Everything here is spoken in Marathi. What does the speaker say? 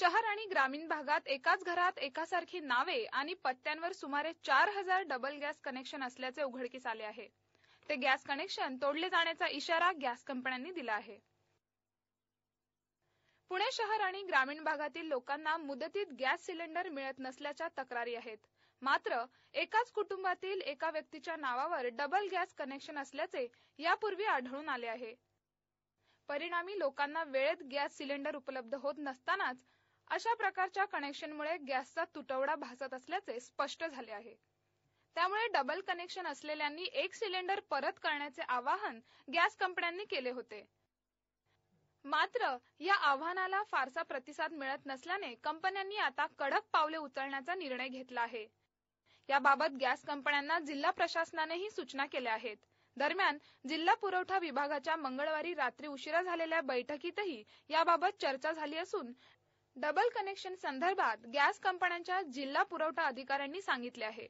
शहर आणि ग्रामीण भागात एकाच घरात एकासारखी नावे आणि पत्त्यांवर सुमारे 4000 डबल गॅस कनेक्शन असल्याचे उघडकीस आले आहे। ते गॅस कनेक्शन तोडले जाण्याचा इशारा गॅस कंपन्यांनी दिला आहे। पुणे शहर आणि ग्रामीण भागातील लोकांना मुदतीत गॅस सिलेंडर मिळत नसल्याच्या तक्रारी आहेत। मात्र एकाच कुटुंबातील एका व्यक्तीच्या नावावर डबल गॅस कनेक्शन असल्याचे यापूर्वी आढळून आले आहे। परिणामी लोकांना वेळेत गॅस सिलेंडर उपलब्ध होत नसतानाच अशा प्रकारच्या कनेक्शनमुळे गॅसचा तुटवडा भासत असल्याचे स्पष्ट झाले आहे। त्यामुळे डबल कनेक्शन असलेल्यांनी एक सिलेंडर परत करण्याचे आवाहन गॅस कंपन्यांनी केले होते। मात्र या आव्हानाला फारसा प्रतिसाद मिळत नसल्याने कंपन्यांनी आता कडक पावले उचलण्याचा निर्णय घेतला आहे। याबाबत गॅस कंपन्यांना जिल्हा प्रशासनानेही सूचना केल्या आहेत। दरम्यान जिल्हा पुरवठा विभागाच्या मंगळवारी रात्री उशिरा झालेल्या बैठकीतही याबाबत चर्चा झाली असून डबल कनेक्शन संदर्भात गॅस कंपन्यांच्या जिल्हा पुरवठा अधिकाऱ्यांनी सांगितले आहे।